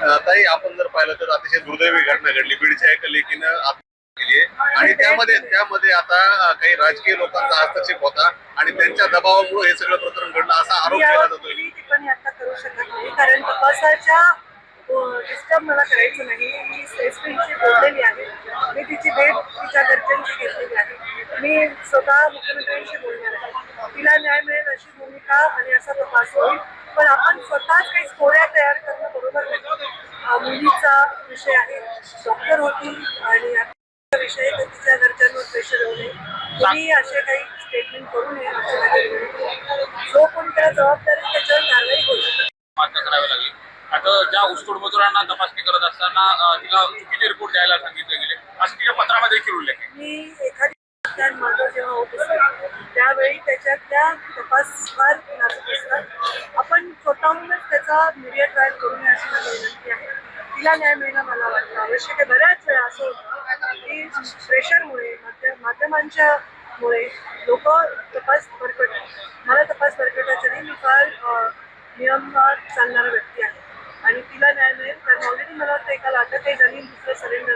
ताई, आपण जर पाहिलं तर अतिशय दुर्दैवी घटना घडली. बीडच्या एका लेकीनं आत्महत्या केली आहे आणि त्यामध्ये आता काही राजकीय लोकांचा हस्तक्षेप होता आणि त्यांच्या दबावामुळे हे सगळं प्रकरण घडलं असा आरोप केला जातोय. टिप्पणी आता करू शकत नाही, कारण तपासाच्या डिस्टर्ब मला करायचं नाही. मी एसपीशी बोललेली आहे, मी तिची भेट तिच्या घरच्यांची घेतलेली आहे, मी स्वतः मुख्यमंत्र्यांशी बोलणार आहे. तिला न्याय मिळेल अशी भूमिका आणि असा तपास होईल. पण आपण स्वतःच काही स्टोऱ्या तयार करणं बरोबर नाही. मुलीचा विषय आहे, डॉक्टर होती आणि विषय तर तिच्या घरच्यांवर प्रेशर येऊ नये, तुम्ही असे काही स्टेटमेंट करू नये असे माझे विनंती आहे. जो कोण त्याला जबाबदार आहे त्याच्यावर कारवाई होईल. मान्य करावी लागली. आता ज्या ऊसतोड मजुरांना तपासणी करत असताना तिला चुकीचे रिपोर्ट द्यायला सांगितले गेले असं तिच्या पत्रामध्ये देखील उल्लेख आहे. मी एखादी माझं जेव्हा होत असतो त्यावेळी त्याच्यातल्या तपास फार नाजूक असतात. आपण स्वतःहूनच त्याचा मीडिया ट्रायल करू नये अशी माझी विनंती आहे. तिला न्याय मिळणं मला वाटतं आवश्यक आहे. बऱ्याच वेळा असं होतं की प्रेशरमुळे माध्यमांच्या मुळे लोक तपास भरकटतात. मला तपास भरकटायचा नाही, मी फार नियमात चालणारा व्यक्ती आहे आणि तिला न्याय मिळेल. कारण ऑलरेडी मला वाटतं एकाला अटकही झाली, दुसरं सरेंडर